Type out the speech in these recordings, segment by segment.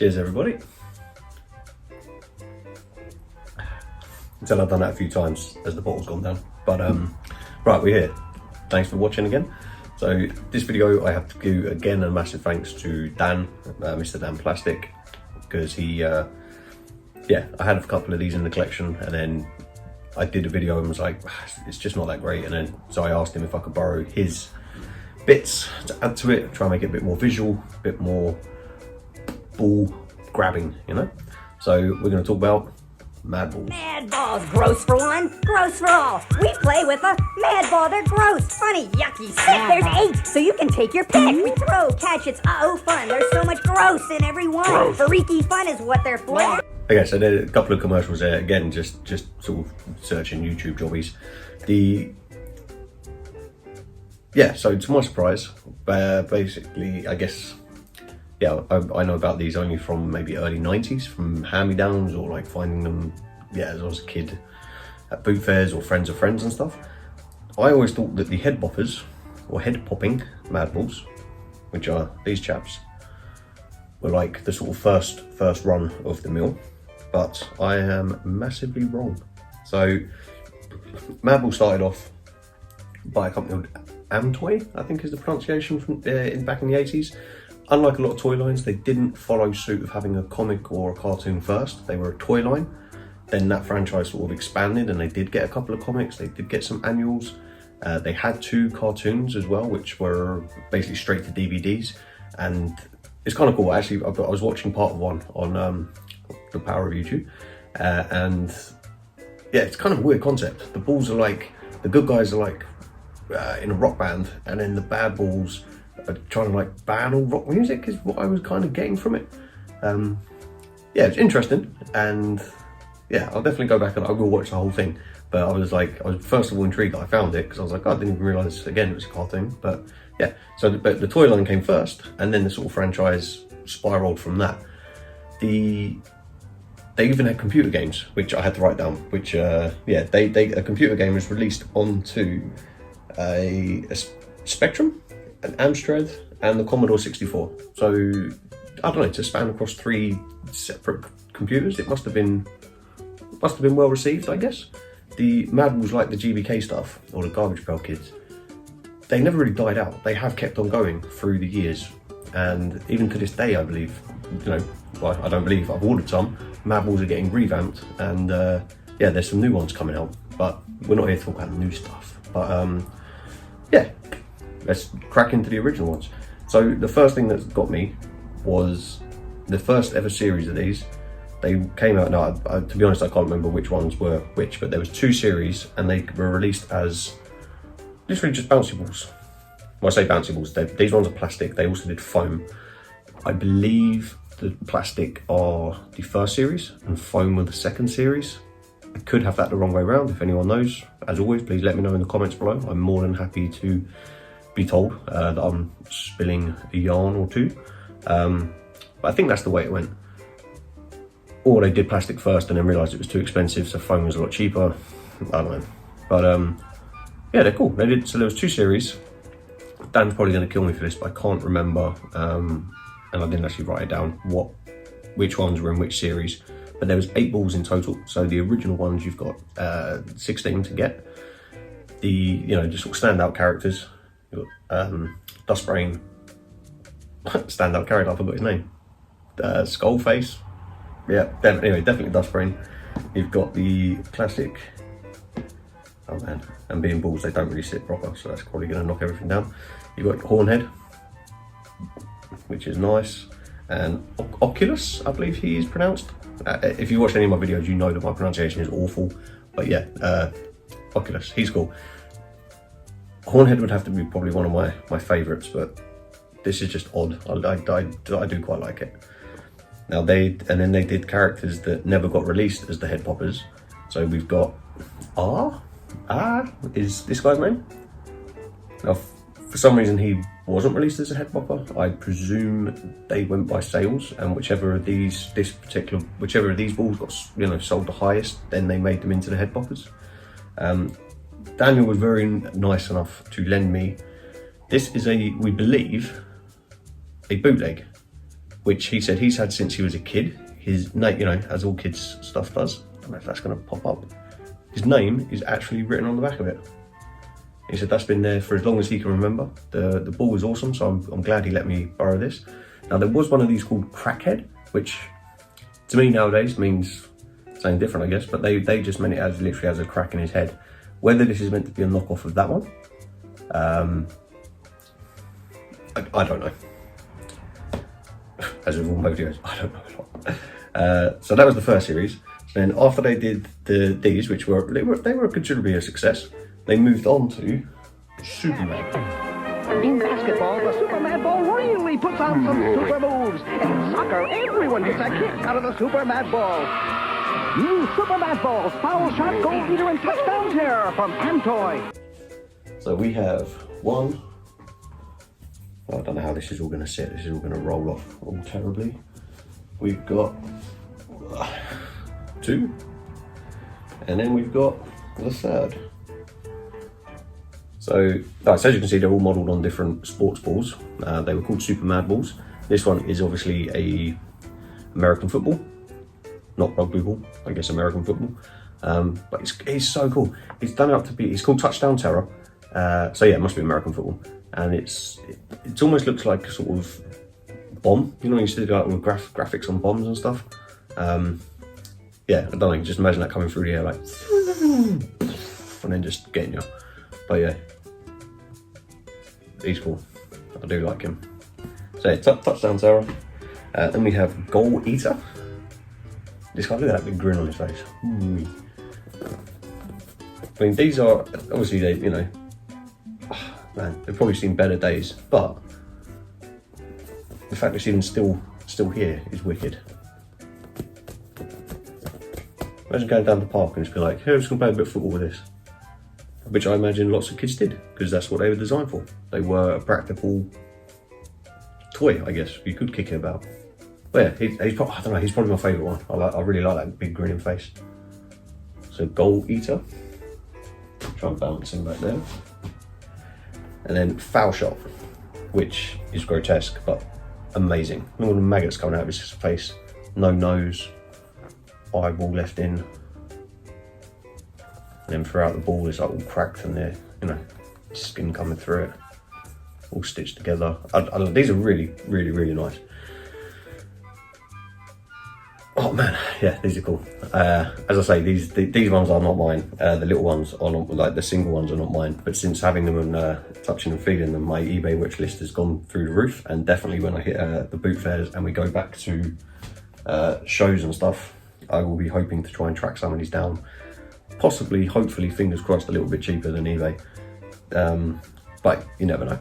Cheers, everybody. Until I've done that a few times as the bottle's gone down. But right, we're here. Thanks for watching again. So this video, I have to do again a massive thanks to Dan, Mr. Dan Plastic, because he, yeah, I had a couple of these in the collection, and then I did a video and was like, it's just not that great. And then so I asked him if I could borrow his bits to add to it, try and make it a bit more visual, a bit more ball grabbing, you know. So we're going to talk about Madballs. Madballs, gross for one, gross for all. We play with a Madball, they're gross, funny, yucky snack. There's 8, so you can take your pick. We throw, catch, it's fun. There's so much gross in every one. Freaky fun is what they're for. Okay, so there are a couple of commercials there. Again, just sort of searching YouTube jobbies. Yeah, so to my surprise, basically, I guess, yeah, I know about these only from maybe early 90s, from hand-me-downs or like finding them, yeah, as I was a kid at boot fairs or friends of friends and stuff. I always thought that the head boppers, or head popping Madballs, which are these chaps, were like the sort of first run of the mill, but I am massively wrong. So Madball started off by a company called AmToy, I think is the pronunciation, from back in the 80s. Unlike a lot of toy lines, they didn't follow suit of having a comic or a cartoon first. They were a toy line. Then that franchise sort of expanded, and they did get a couple of comics, they did get some annuals. They had 2 cartoons as well, which were basically straight to DVDs. And it's kind of cool, actually. I was watching part of one on the power of YouTube. And yeah, it's kind of a weird concept. The balls are like, the good guys are like in a rock band, and then the bad balls are trying to like ban all rock music, is what I was kind of getting from it. Yeah, it's interesting, and yeah, I'll definitely go back and I will watch the whole thing. But I was first of all intrigued that I found it, because I was like, oh, I didn't even realise again it was a cartoon. But yeah, so the toy line came first, and then the sort of franchise spiraled from that. They even had computer games, which I had to write down. Which yeah, a computer game was released onto a Spectrum, an Amstrad, and the Commodore 64. So I don't know, to span across 3 separate computers, it must have been well received, I guess. The Madballs, like the GBK stuff or the Garbage Pail Kids, they never really died out. They have kept on going through the years, and even to this day, I believe, you know, well, I don't believe, I've ordered some. Madballs are getting revamped, and yeah, there's some new ones coming out. But we're not here to talk about new stuff. But yeah, let's crack into the original ones. So the first thing that got me was the first ever series of these. They came out, now to be honest, I can't remember which ones were which, but there was 2 series, and they were released as literally just bouncy balls. When I say bouncy balls, these ones are plastic. They also did foam. I believe the plastic are the first series and foam were the second series. I could have that the wrong way around. If anyone knows, as always, please let me know in the comments below. I'm more than happy to be told that I'm spilling a yarn or two. But I think that's the way it went. Or they did plastic first and then realised it was too expensive, so foam was a lot cheaper. I don't know. But yeah, they're cool. So there was 2 series. Dan's probably going to kill me for this, but I can't remember. And I didn't actually write it down which ones were in which series. But there was 8 balls in total. So the original ones, you've got 16 to get. The, you know, just sort of standout characters. You've got Dustbrain, standout character, I forgot his name. Skullface. Yeah, definitely Dustbrain. You've got the classic, oh man, and being balls, they don't really sit proper, so that's probably going to knock everything down. You've got Hornhead, which is nice, and Oculus, I believe he is pronounced. If you watch any of my videos, you know that my pronunciation is awful, but yeah, Oculus, he's cool. Hornhead would have to be probably one of my favourites, but this is just odd. I do quite like it. Now then they did characters that never got released as the head poppers. So we've got is this guy's name? Now for some reason he wasn't released as a head popper. I presume they went by sales, and whichever of these balls got, you know, sold the highest, then they made them into the head poppers. Daniel was very nice enough to lend me. This is we believe, a bootleg. which he said he's had since he was a kid. His name, you know, as all kids stuff does. I don't know if that's going to pop up. His name is actually written on the back of it. He said that's been there for as long as he can remember. The ball was awesome, so I'm glad he let me borrow this. Now there was one of these called Crackhead, which to me nowadays means something different, I guess, but they just meant it as literally has a crack in his head. Whether this is meant to be a knockoff of that one, I don't know. As with all my videos, I don't know a lot. So that was the first series. Then after they did these, which were considerably a success, they moved on to Super Madball. In basketball, the Super Madball really puts out some super moves. And in soccer, everyone gets a kick out of the Super Madball. New Super Madballs, foul shot, goal eater, and touchdown terror from AmToy. So we have one. I don't know how this is all going to sit. This is all going to roll off all terribly. We've got two, and then we've got the third. So as you can see, they're all modelled on different sports balls. They were called Super Madballs. This one is obviously a American football, not rugby ball. I guess American football. But it's so cool. It's done out to be. It's called Touchdown Terror. So yeah, it must be American football, and it almost looks like a sort of bomb. You know, you used to do like with graphics on bombs and stuff. Yeah, I don't know. Just imagine that coming through the air like, and then just getting you. But yeah, he's cool. I do like him. So yeah, Touchdown Terror. Then we have Goal Eater. This guy, look at that big grin on his face. Ooh. I mean, these are obviously you know, man, they've probably seen better days, but the fact it's even still here is wicked. Imagine going down the park and just be like, hey, I'm just gonna play a bit of football with this. Which I imagine lots of kids did, because that's what they were designed for. They were a practical toy, I guess. You could kick it about. But yeah, I don't know, he's probably my favourite one. I really like that big grinning face. So Goal Eater. Try and balance him back there. And then Foul Shot, which is grotesque, but amazing. Look at all the maggots coming out of his face. No nose, eyeball left in. And then throughout the ball is like all cracked and there, you know, skin coming through it, all stitched together. These are really, really, really nice. Oh man, yeah, these are cool. As I say, these ones are not mine. The little ones are not, like the single ones are not mine. But since having them and touching and feeling them, my eBay wish list has gone through the roof. And definitely when I hit the boot fairs and we go back to shows and stuff, I will be hoping to try and track some of these down. Possibly, hopefully, fingers crossed, a little bit cheaper than eBay. But you never know.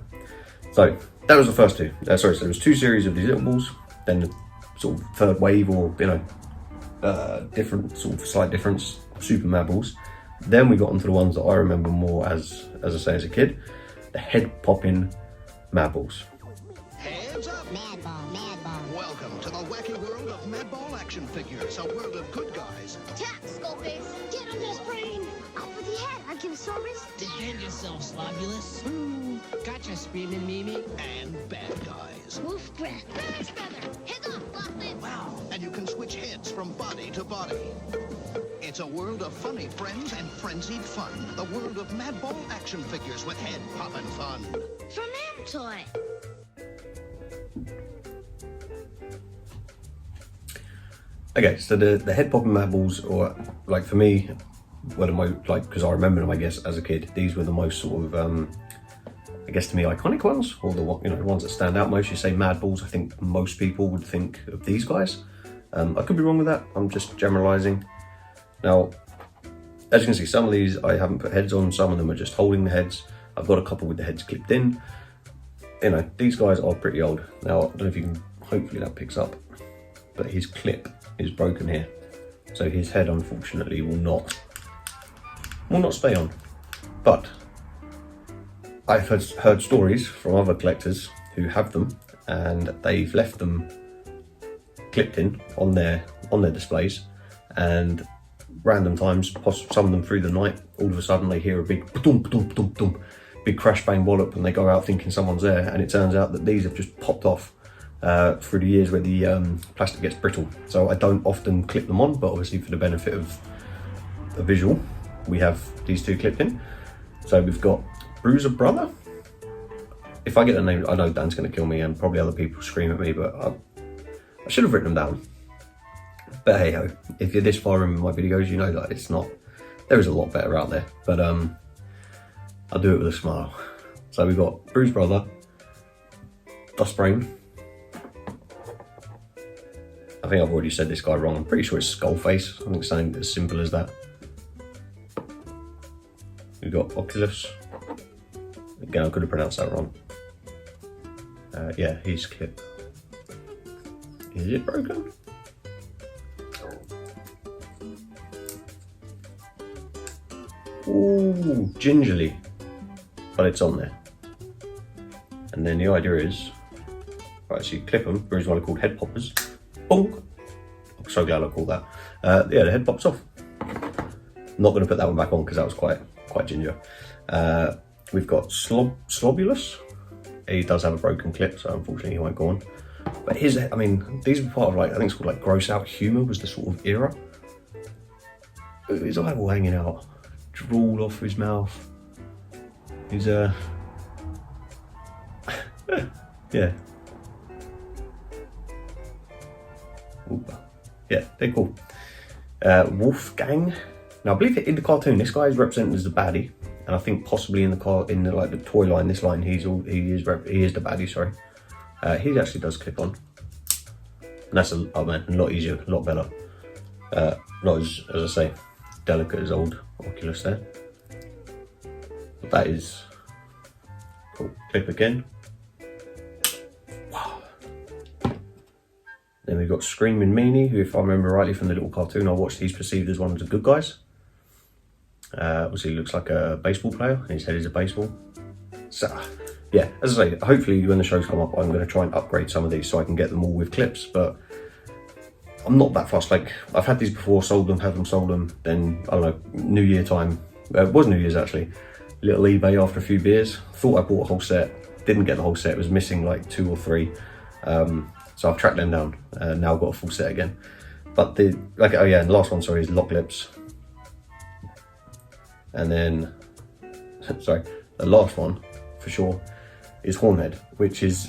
So that was the first two. So there was two series of these little balls, then the sort of third wave, or you know, different sort of slight difference, Super Madballs. Then we got onto the ones that I remember more as I say, as a kid, the Headpopping Madballs. Hands up! Madball. Welcome to the wacky world of Madball action figures, a world of good guys. Attack, Skullface! Get on this brain! Out with the head, Archosaurus! Defend yourself, Slobulus. Gotcha, Screaming Mimi. And bad guys. Wolf breath! Bear's feather! Heads off, Blocklet! Wow. And you can switch heads from body to body. It's a world of funny friends and frenzied fun. The world of Madball action figures with head-popping fun. From AmToy! Okay, so the Headpopping Madballs, or like for me, one of my, like, because I remember them, I guess, as a kid, these were the most sort of, I guess to me, iconic ones, or the ones that stand out most. You say Madballs, I think most people would think of these guys. I could be wrong with that. I'm just generalising. Now, as you can see, some of these I haven't put heads on. Some of them are just holding the heads. I've got a couple with the heads clipped in. You know, these guys are pretty old. Now, I don't know if you can, hopefully that picks up, but his clip is broken here. So his head, unfortunately, will not stay on. But I've heard stories from other collectors who have them, and they've left them clipped in on their displays, and random times, some of them through the night, all of a sudden they hear a big ba-dum, ba-dum, ba-dum, ba-dum, big crash bang wallop, and they go out thinking someone's there, and it turns out that these have just popped off through the years where the plastic gets brittle. So I don't often clip them on, but obviously for the benefit of a visual, we have these two clipped in. So we've got Bruiser Brother. If I get the name, I know Dan's going to kill me and probably other people scream at me, but I should have written them down. But hey ho, if you're this far in my videos, you know that it's not, there is a lot better out there, but I'll do it with a smile. So we've got Bruiser Brother, Dust Brain. I think I've already said this guy wrong. I'm pretty sure it's Skullface. I think it's something as simple as that. We've got Oculus. Again, I could have pronounced that wrong. Yeah, he's clipped. Is it broken? Ooh, gingerly. But it's on there. And then the idea is, right, so you clip them. There is what I called head poppers. Bonk. I'm so glad I called that. Yeah, the head pops off. Not going to put that one back on because that was quite ginger. We've got Slobulus. He does have a broken clip, so unfortunately he won't go on. But his, I mean, these were part of like, I think it's called like gross out humour was the sort of era. His eyeball hanging out, drool off his mouth. He's yeah. Ooh. Yeah, they're cool. Wolfgang. Now I believe in the cartoon this guy is represented as the baddie, and I think possibly in the toy line, this line he is the baddie. Sorry, he actually does clip on, and that's a lot easier, a lot better. Not as I say, delicate as old Oculus there. But that is cool. Clip again. Wow. Then we've got Screaming Meanie, who, if I remember rightly from the little cartoon I watched, he's perceived as one of the good guys. Obviously he looks like a baseball player, and his head is a baseball. So yeah, as I say, hopefully when the shows come up, I'm going to try and upgrade some of these so I can get them all with clips, but I'm not that fussed. Like, I've had these before, sold them, had them, sold them, then, I don't know, New Year time, it was New Year's actually, little eBay after a few beers, thought I bought a whole set, didn't get the whole set, it was missing like 2 or 3, so I've tracked them down, now I've got a full set again. But the, like, oh yeah, and the last one, sorry, is Lock Lips. And then, sorry, the last one, for sure, is Hornhead, which is,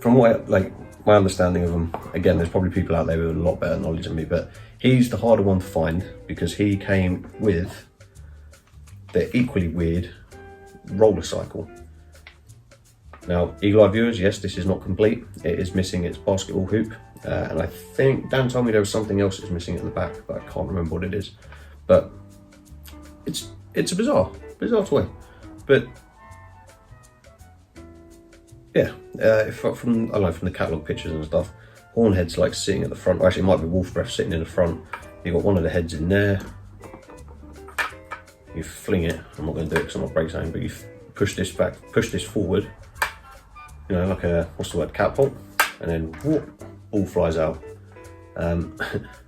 from what, like, my understanding of him, again, there's probably people out there with a lot better knowledge than me, but he's the harder one to find because he came with the equally weird roller cycle. Now, Eagle Eye viewers, yes, this is not complete. It is missing its basketball hoop, and I think Dan told me there was something else that's missing at the back, but I can't remember what it is. But it's a bizarre toy, but yeah, from I don't know, from the catalogue pictures and stuff, Hornhead's like sitting at the front. Or actually, it might be Wolf Breath sitting in the front. You've got one of the heads in there. You fling it. I'm not going to do it because I'm not break something, but you push this back, push this forward. You know, like a, what's the word, catapult, and then whoop, ball flies out.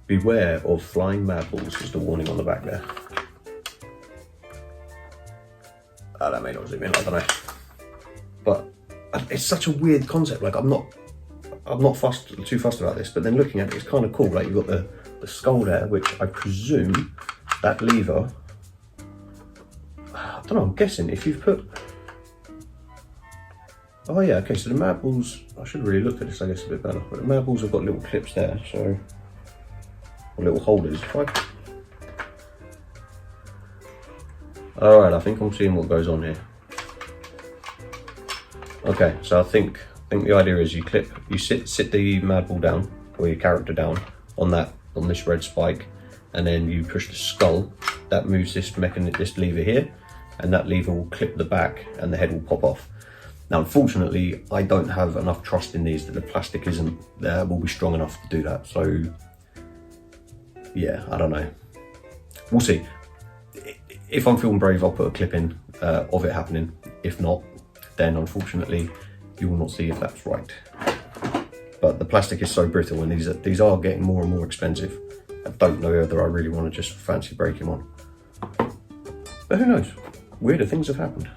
Beware of flying madballs is the warning on the back there. Oh, that may not zoom in, I don't know. But it's such a weird concept. Like, I'm not too fussed about this, but then looking at it, it's kind of cool. Like, you've got the skull there, which I presume that lever, I don't know, I'm guessing if you've put, oh yeah, okay, so the madballs, I should really look at this, I guess, a bit better, but the madballs have got little clips there, so, or little holders. Alright, I think I'm seeing what goes on here. Okay, so I think the idea is you sit the madball down, or your character down on this red spike, and then you push the skull. That moves this lever here, and that lever will clip the back, and the head will pop off. Now, unfortunately, I don't have enough trust in these that the plastic will be strong enough to do that. So, yeah, I don't know. We'll see. If I'm feeling brave, I'll put a clip in of it happening. If not, then unfortunately, you will not see if that's right. But the plastic is so brittle, and these are getting more and more expensive. I don't know whether I really want to just fancy break him on. But who knows? Weirder things have happened.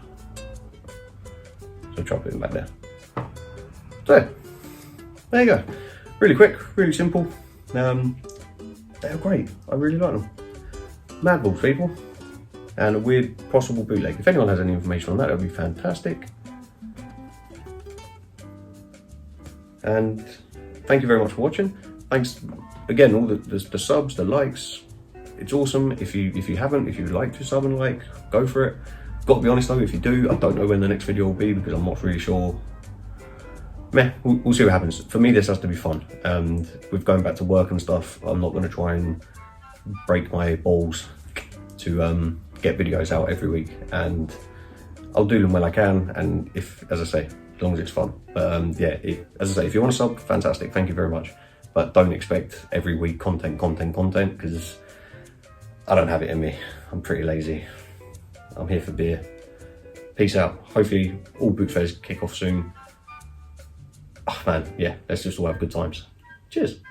So try putting him back there. So, there you go. Really quick, really simple. They're great. I really like them. Madballs, people. And a weird possible bootleg. If anyone has any information on that, would be fantastic. And thank you very much for watching. Thanks again, all the subs, the likes. It's awesome. If you haven't, if you'd like to sub and like, go for it. Got to be honest though, if you do, I don't know when the next video will be because I'm not really sure. Meh, we'll see what happens. For me, this has to be fun. And with going back to work and stuff, I'm not going to try and break my balls to get videos out every week. And I'll do them when I can. And if, as I say, as long as it's fun. But yeah, as I say, if you want to sub, fantastic. Thank you very much. But don't expect every week content, because I don't have it in me. I'm pretty lazy. I'm here for beer. Peace out. Hopefully all boot fairs kick off soon. Oh man, yeah, let's just all have good times. Cheers.